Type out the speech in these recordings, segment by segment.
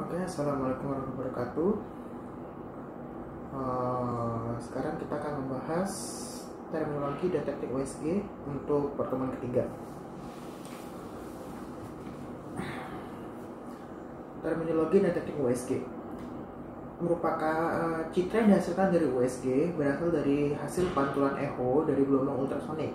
Oke, assalamualaikum warahmatullahi wabarakatuh. Sekarang kita akan membahas terminologi dan teknik USG untuk pertemuan ketiga. Terminologi dan teknik USG merupakan citra yang dihasilkan dari USG berasal dari hasil pantulan echo dari gelombang ultrasonik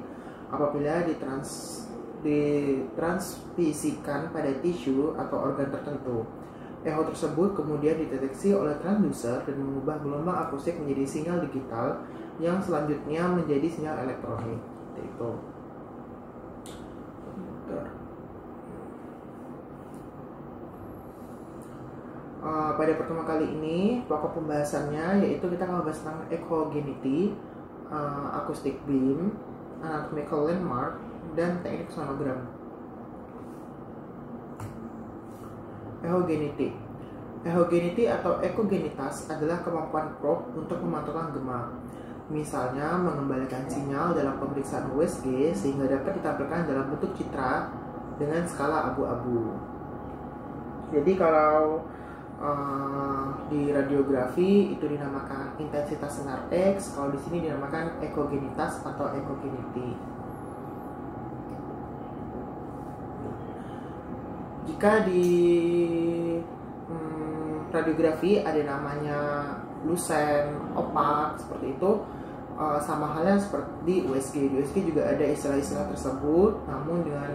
apabila ditransmisikan pada tisu atau organ tertentu. Echo tersebut kemudian dideteksi oleh transducer dan mengubah gelombang akustik menjadi sinyal digital yang selanjutnya menjadi sinyal elektronik. Itu. Pada pertemuan kali ini pokok pembahasannya yaitu kita akan membahas tentang echogenity, acoustic beam, anatomical landmark, dan teknik sonogram. Echogenity atau ekogenitas adalah kemampuan probe untuk memantulkan gema. Misalnya mengembalikan sinyal dalam pemeriksaan USG sehingga dapat ditampilkan dalam bentuk citra dengan skala abu-abu. Jadi kalau di radiografi itu dinamakan intensitas sinar X, kalau di sini dinamakan ekogenitas atau echogenity. Jika di radiografi ada namanya lucent, opak, seperti itu, sama halnya seperti di USG. Di USG juga ada istilah-istilah tersebut, namun dengan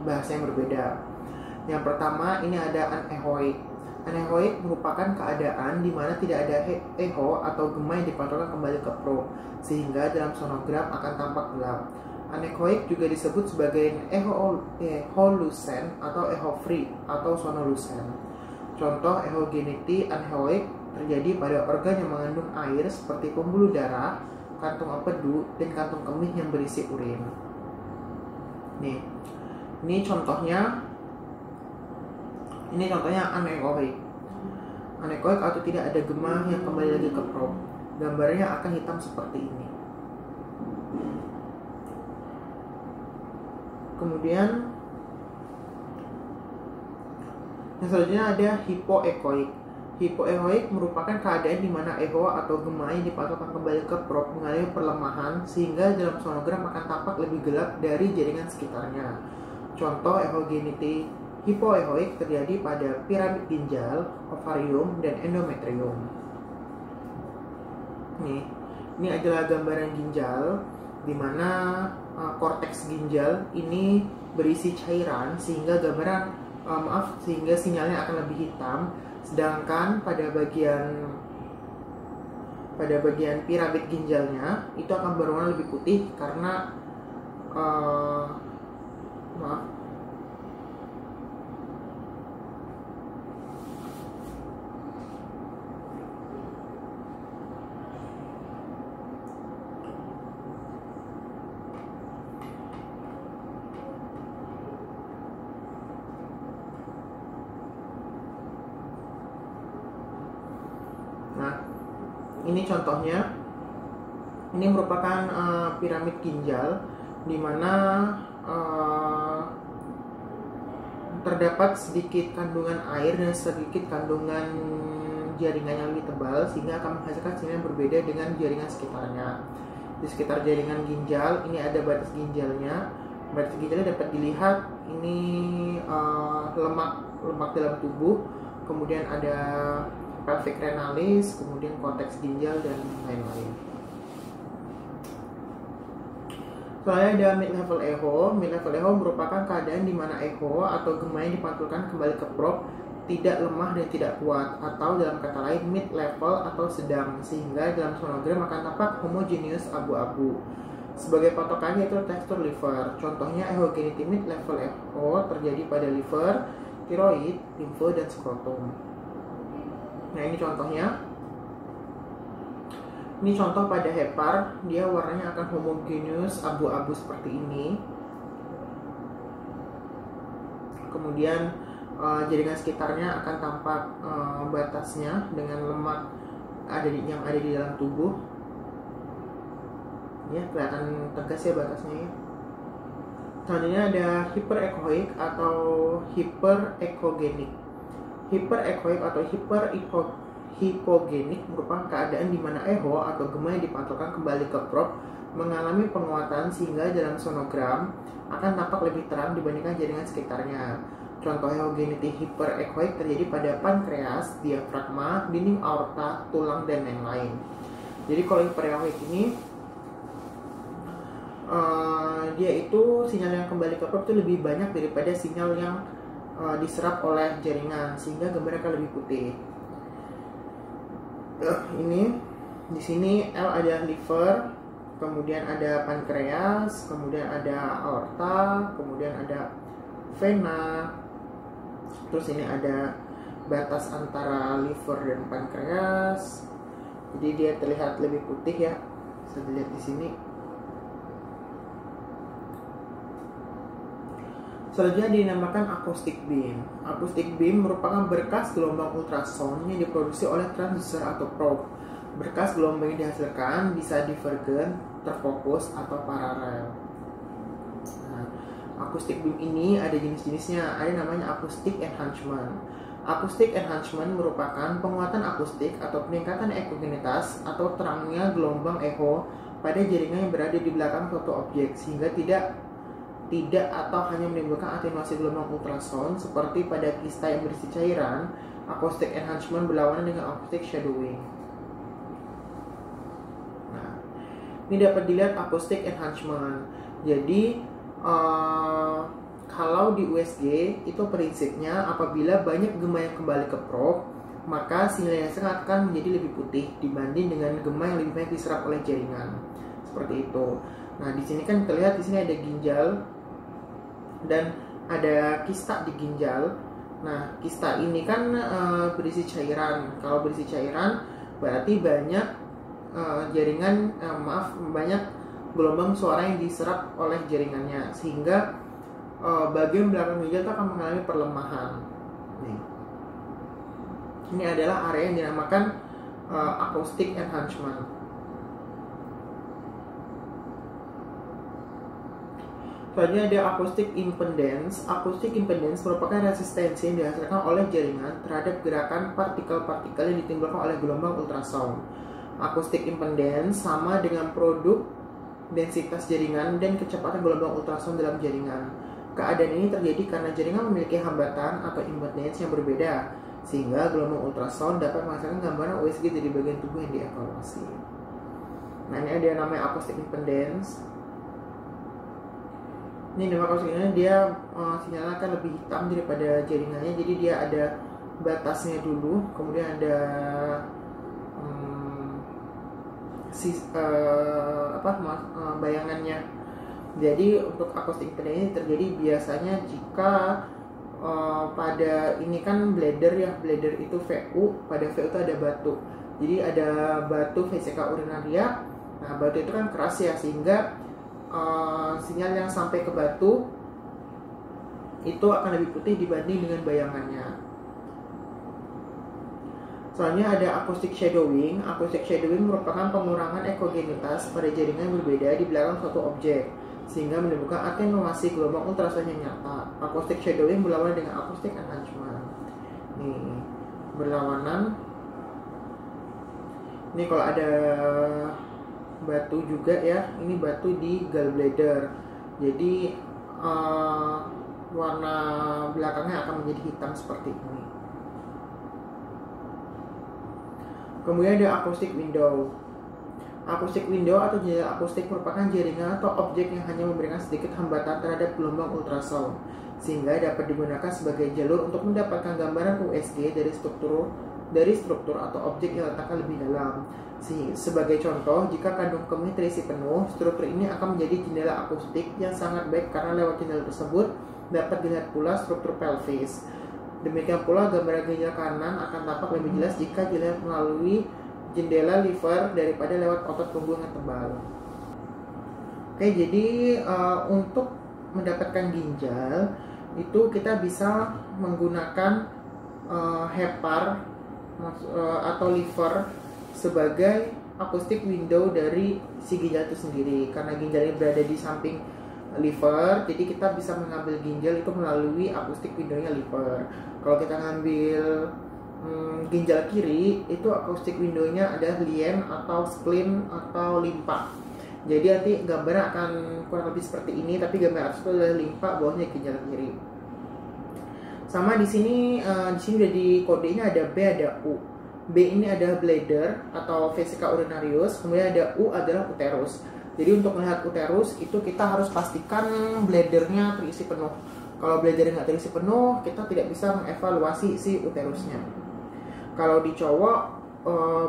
bahasa yang berbeda. Yang pertama ini ada anechoic. Anechoic merupakan keadaan di mana tidak ada echo atau gema yang dipantulkan kembali ke probe, sehingga dalam sonogram akan tampak gelap. Anechoic juga disebut sebagai echolucent atau echo-free atau sonolucent. Contoh echogenity anechoic terjadi pada organ yang mengandung air seperti pembuluh darah, kantung empedu, dan kantung kemih yang berisi urin. Ini contohnya anechoic. Anechoic atau tidak ada gema yang kembali lagi ke probe. Gambarnya akan hitam seperti ini. Kemudian yang selanjutnya ada hypoechoic. Hypoechoic merupakan keadaan di mana echo atau gema yang dipantulkan kembali ke probe mengalami perlemahan sehingga dalam sonogram akan tampak lebih gelap dari jaringan sekitarnya. Contoh echogenity hypoechoic terjadi pada piramid ginjal, ovarium, dan endometrium. Ini adalah gambaran ginjal di mana korteks ginjal ini berisi cairan sehingga sehingga sinyalnya akan lebih hitam, sedangkan pada bagian piramid ginjalnya itu akan berwarna lebih putih karena ini contohnya. Ini merupakan piramid ginjal di mana terdapat sedikit kandungan air dan sedikit kandungan jaringan yang lebih tebal sehingga akan menghasilkan sinyal yang berbeda dengan jaringan sekitarnya. Di sekitar jaringan ginjal ini ada batas ginjalnya. Batas ginjalnya dapat dilihat ini lemak dalam tubuh, kemudian ada pelvic renalis, kemudian korteks ginjal, dan lain-lain. Soalnya ada mid-level echo. Mid-level echo merupakan keadaan di mana echo atau gema yang dipantulkan kembali ke probe tidak lemah dan tidak kuat, atau dalam kata lain mid-level atau sedang, sehingga dalam sonogram akan tampak homogeneous abu-abu. Sebagai patokannya itu tekstur liver. Contohnya echogenity mid-level echo terjadi pada liver, tiroid, limfe, dan skrotum. Nah ini contohnya. Ini contoh pada hepar, dia warnanya akan homogeneous abu-abu seperti ini. Kemudian jaringan sekitarnya akan tampak batasnya dengan lemak yang ada di dalam tubuh. Ya, kelihatan tegas ya batasnya ya. Selanjutnya ada hyperechoic atau hyperechogenik. Hyperechoic atau hypogenik merupakan keadaan di mana echo atau gema yang dipantulkan kembali ke probe mengalami penguatan sehingga dalam sonogram akan tampak lebih terang dibandingkan jaringan sekitarnya. Contoh homogeneity hyperechoic terjadi pada pankreas, diafragma, dinding aorta, tulang, dan lain-lain. Jadi kalau hyperechoic ini dia itu sinyal yang kembali ke probe itu lebih banyak daripada sinyal yang diserap oleh jaringan, sehingga gambarnya akan lebih putih. Ini di sini L ada liver, kemudian ada pankreas, kemudian ada aorta, kemudian ada vena. Terus ini ada batas antara liver dan pankreas. Jadi dia terlihat lebih putih ya. Bisa dilihat di sini. Selanjutnya dinamakan acoustic beam. Acoustic beam merupakan berkas gelombang ultrasound yang diproduksi oleh transducer atau probe. Berkas gelombang yang dihasilkan bisa divergen, terfokus, atau paralel. Nah, acoustic beam ini ada jenis-jenisnya. Ada namanya acoustic enhancement. Acoustic enhancement merupakan penguatan akustik atau peningkatan ekogenitas atau terangnya gelombang echo pada jaringan yang berada di belakang suatu objek sehingga tidak atau hanya menimbulkan atenuasi gelombang ultrasound seperti pada kista yang berisi cairan. Acoustic enhancement berlawanan dengan acoustic shadowing. Nah, ini dapat dilihat acoustic enhancement. Jadi kalau di USG itu prinsipnya apabila banyak gema yang kembali ke probe, maka sinyal yang sangat akan menjadi lebih putih dibanding dengan gema yang lebih banyak diserap oleh jaringan. Seperti itu. Nah, di sini kan terlihat di sini ada ginjal dan ada kista di ginjal. Nah, kista ini kan berisi cairan. Kalau berisi cairan berarti banyak banyak gelombang suara yang diserap oleh jaringannya, sehingga bagian belakang ginjal itu akan mengalami perlemahan. Ini adalah area yang dinamakan acoustic enhancement. Selanjutnya ada acoustic impedance. Acoustic impedance merupakan resistensi yang dihasilkan oleh jaringan terhadap gerakan partikel-partikel yang ditimbulkan oleh gelombang ultrasound. Acoustic impedance sama dengan produk densitas jaringan dan kecepatan gelombang ultrasound dalam jaringan. Keadaan ini terjadi karena jaringan memiliki hambatan atau impedance yang berbeda, sehingga gelombang ultrasound dapat menghasilkan gambaran USG dari bagian tubuh yang dievaluasi. Nah, ini ada yang namanya acoustic impedance. Ini nama acoustic dia sinyalnya akan lebih hitam daripada jaringannya, jadi dia ada batasnya dulu, kemudian ada bayangannya. Jadi untuk acoustic impedance ini terjadi biasanya jika pada ini kan bladder ya, bladder itu VU, pada VU itu ada batu. Jadi ada batu vesica urinaria. Nah, batu itu kan keras ya, sehingga sinyal yang sampai ke batu itu akan lebih putih dibanding dengan bayangannya. Soalnya ada acoustic shadowing. Acoustic shadowing merupakan pengurangan ekogenitas pada jaringan yang berbeda di belakang suatu objek, sehingga menimbulkan atenuasi gelombang ultrasound yang nyata. Acoustic shadowing berlawanan dengan acoustic enhancement. Nih, berlawanan. Ini kalau ada batu juga ya, ini batu di gallbladder, jadi warna belakangnya akan menjadi hitam seperti ini. Kemudian ada acoustic window. Acoustic window atau jendela akustik merupakan jaringan atau objek yang hanya memberikan sedikit hambatan terhadap gelombang ultrasound, sehingga dapat digunakan sebagai jalur untuk mendapatkan gambaran USG dari struktur atau objek yang letakkan lebih dalam. Sebagai contoh, jika kandung kemih terisi penuh, struktur ini akan menjadi jendela akustik yang sangat baik karena lewat jendela tersebut dapat dilihat pula struktur pelvis. Demikian pula gambaran ginjal kanan akan tampak lebih jelas jika dilihat melalui jendela liver daripada lewat otot punggung yang tebal. Oke, jadi untuk mendapatkan ginjal itu kita bisa menggunakan hepar atau liver sebagai acoustic window dari si ginjal itu sendiri, karena ginjal ini berada di samping liver, jadi kita bisa mengambil ginjal itu melalui akustik windownya liver. Kalau kita ngambil ginjal kiri, itu akustik windownya ada lien atau spleen atau limpa. Jadi nanti gambarnya akan kurang lebih seperti ini, tapi gambar atas itu adalah limpa, bawahnya ginjal kiri. Sama di sini udah di kodenya ada B, ada U. B ini ada bladder atau vesica urinarius, kemudian ada U adalah uterus. Jadi untuk melihat uterus itu kita harus pastikan bladdernya terisi penuh. Kalau bladder nggak terisi penuh, kita tidak bisa mengevaluasi si uterusnya. Kalau di cowok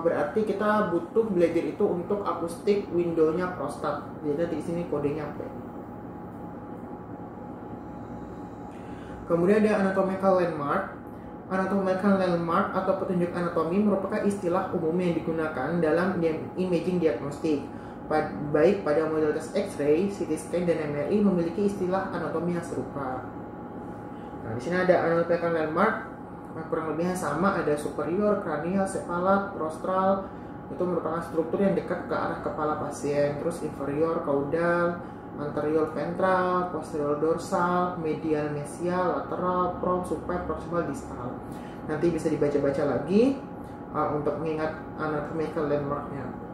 berarti kita butuh bladder itu untuk akustik windownya prostat. Jadi di sini kodenya P. Kemudian ada anatomical landmark. Anatomical landmark atau petunjuk anatomi merupakan istilah umum yang digunakan dalam imaging diagnostik. Baik pada modalitas X-ray, CT scan, dan MRI memiliki istilah anatomi yang serupa. Nah, di sini ada anatomical landmark, kurang lebihnya sama, ada superior, cranial, cephalic, rostral, itu merupakan struktur yang dekat ke arah kepala pasien. Terus inferior, caudal, anterior ventral, posterior dorsal, medial mesial, lateral, prom, supine, proximal, distal. Nanti bisa dibaca-baca lagi untuk mengingat anatomical landmarknya.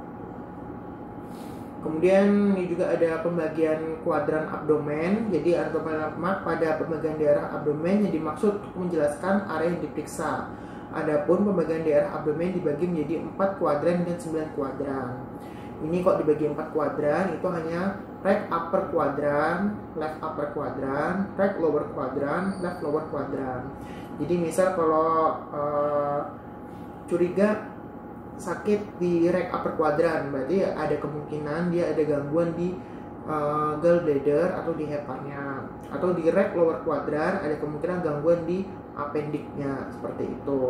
Kemudian ini juga ada pembagian kuadran abdomen. Jadi anatomical landmark pada pembagian daerah abdomen yang dimaksud untuk menjelaskan area yang diperiksa. Adapun pembagian daerah abdomen dibagi menjadi 4 kuadran dan 9 kuadran. Ini kok dibagi 4 kuadran, itu hanya right upper quadrant, left upper quadrant, right lower quadrant, left lower quadrant. Jadi misal kalau curiga sakit di right upper quadrant, berarti ada kemungkinan dia ada gangguan di gallbladder atau di heparnya. Atau di right lower quadrant ada kemungkinan gangguan di appendiknya, seperti itu.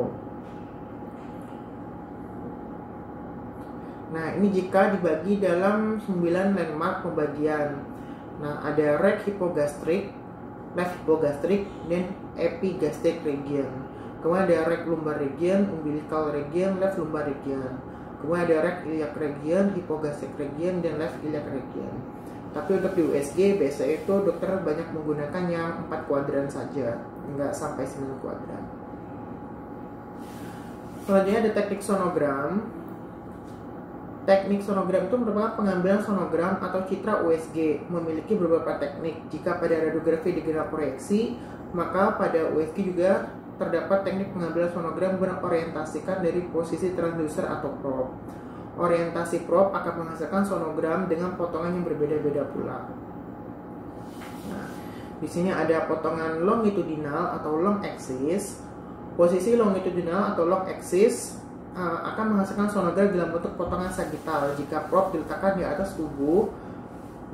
Nah, ini jika dibagi dalam 9 landmark pembagian. Nah, ada right hypogastric, left hypogastric, dan epigastric region. Kemudian ada right lumbar region, umbilical region, left lumbar region. Kemudian ada right iliac region, hypogastric region, dan left iliac region. Tapi untuk di USG biasanya itu dokter banyak menggunakan yang 4 kuadran saja, enggak sampai 9 kuadran. Selanjutnya ada teknik sonogram. Teknik sonogram itu merupakan pengambilan sonogram atau citra USG, memiliki beberapa teknik. Jika pada radiografi digerak proyeksi, maka pada USG juga terdapat teknik pengambilan sonogram berorientasikan dari posisi transducer atau probe. Orientasi probe akan menghasilkan sonogram dengan potongan yang berbeda-beda pula. Nah, di sini ada potongan longitudinal atau long axis. Posisi longitudinal atau long axis akan menghasilkan sonogram dalam bentuk potongan sagittal jika probe diletakkan di atas tubuh,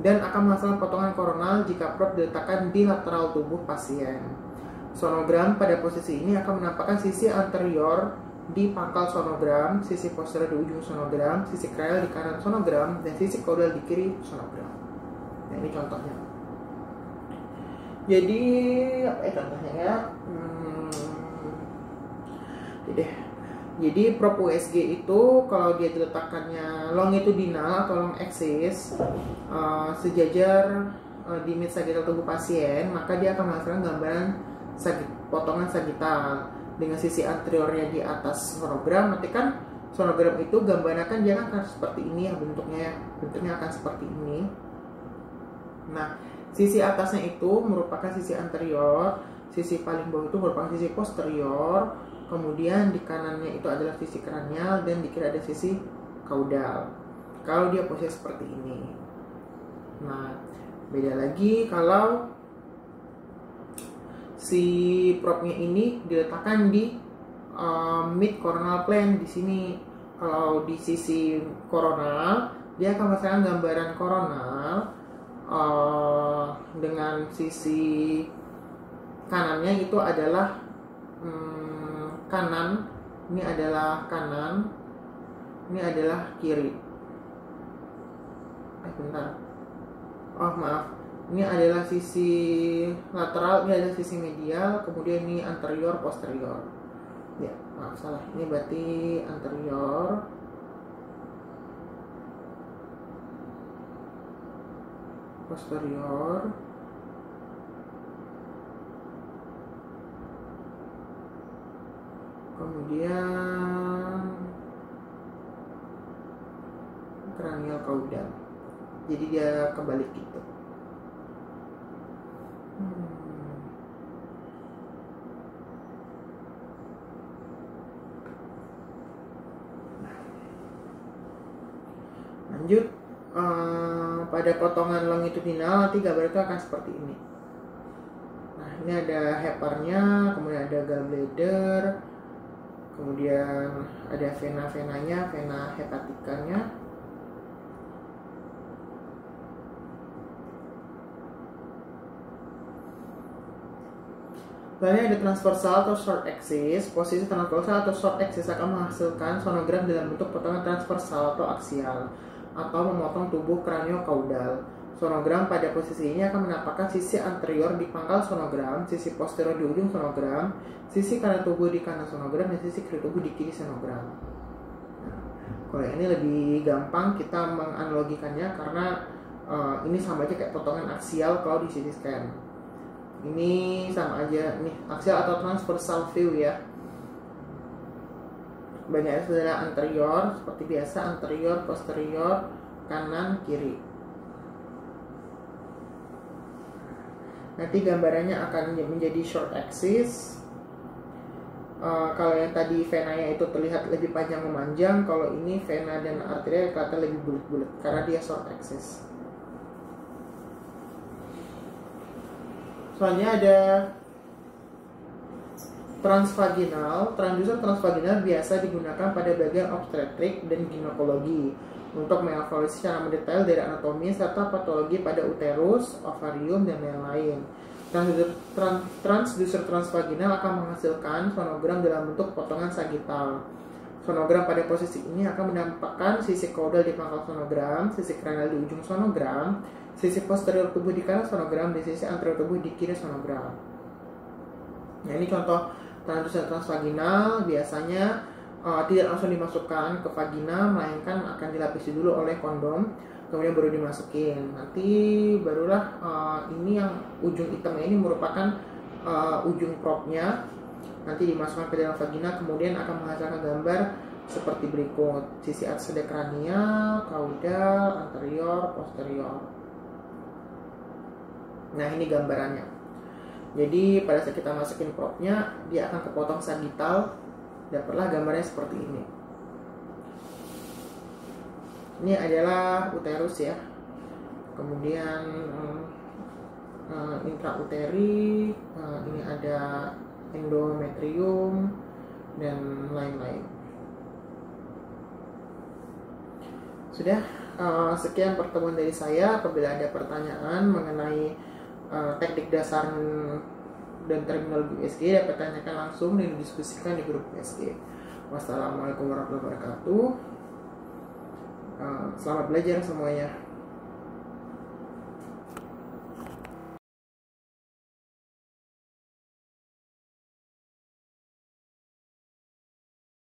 dan akan menghasilkan potongan koronal jika probe diletakkan di lateral tubuh pasien. Sonogram pada posisi ini akan menampakkan sisi anterior di pangkal sonogram, sisi posterior di ujung sonogram, sisi cranial di kanan sonogram, dan sisi caudal di kiri sonogram. Nah, ini contohnya. Jadi apa ya contohnya ya? Jadi probe USG itu kalau dia diletakkannya longitudinal atau long axis sejajar di mid sagittal tubuh pasien, maka dia akan menghasilkan gambaran potongan sagittal dengan sisi anteriornya di atas sonogram. Nanti kan sonogram itu gambarnya kan dia akan seperti ini ya, bentuknya akan seperti ini. Nah, sisi atasnya itu merupakan sisi anterior, sisi paling bawah itu merupakan sisi posterior, kemudian di kanannya itu adalah sisi kranial, dan di kiri ada sisi caudal. Kalau dia posisi seperti ini. Nah, beda lagi kalau si probe-nya ini diletakkan di mid coronal plane di sini. Kalau di sisi koronal, dia akan menghasilkan gambaran koronal dengan sisi kanannya itu adalah kanan, ini adalah kanan, ini adalah kiri. Bentar. Oh maaf. Ini adalah sisi lateral, ini adalah sisi medial, kemudian ini anterior, posterior. Ya, maaf salah. Ini berarti anterior. posterior, kemudian cranial caudal. Jadi dia kebalik gitu. Lanjut, pada potongan longitudinal nanti gambar itu akan seperti ini. Nah, ini ada heparnya, kemudian ada gallbladder, kemudian ada vena-venanya, vena hepatikanya. Lainnya ada transversal atau short axis. Posisi transversal atau short axis akan menghasilkan sonogram dalam bentuk potongan transversal atau aksial atau memotong tubuh kraniokaudal. Sonogram pada posisi ini akan menampakkan sisi anterior di pangkal sonogram, sisi posterior di ujung sonogram, sisi kanan tubuh di kanan sonogram, dan sisi kiri tubuh di kiri sonogram. Nah, kalau ini lebih gampang kita menganalogikannya karena ini sama aja kayak potongan aksial kalau di CT scan. Ini sama aja nih, aksial atau transversal view ya. Banyaknya adalah anterior seperti biasa, anterior, posterior, kanan, kiri. Nanti gambarannya akan menjadi short axis. Kalau yang tadi venanya itu terlihat lebih panjang memanjang, kalau ini vena dan arteria kelihatan lebih bulat-bulat karena dia short axis. Soalnya ada transvaginal. Transducer transvaginal biasa digunakan pada bagian obstetrik dan ginekologi untuk mengevaluasi secara mendetail dari anatomi serta patologi pada uterus, ovarium, dan lain-lain. Transducer transvaginal akan menghasilkan sonogram dalam bentuk potongan sagittal. Sonogram pada posisi ini akan menampakkan sisi caudal di pangkal sonogram, sisi cranial di ujung sonogram, sisi posterior tubuh di kanan sonogram, dan sisi anterior tubuh di kiri sonogram. Nah, ini contoh transducer transvaginal. Biasanya tidak langsung dimasukkan ke vagina, melainkan akan dilapisi dulu oleh kondom, kemudian baru dimasukin. Nanti barulah ini yang ujung hitamnya ini merupakan ujung propnya. Nanti dimasukkan ke dalam vagina, kemudian akan menghasilkan gambar seperti berikut. Sisi atas ada kranial, caudal, anterior, posterior. Nah, ini gambarannya. Jadi pada saat kita masukin propnya, dia akan kepotong sagittal. Dapatlah gambarnya seperti ini. Ini adalah uterus ya. Kemudian intrauteri, ini ada endometrium, dan lain-lain. Sudah, sekian pertemuan dari saya. Apabila ada pertanyaan mengenai teknik dasar dan terminologi USG, dapat tanyakan langsung dan didiskusikan di grup USG. Wassalamualaikum warahmatullahi wabarakatuh. Selamat belajar semuanya.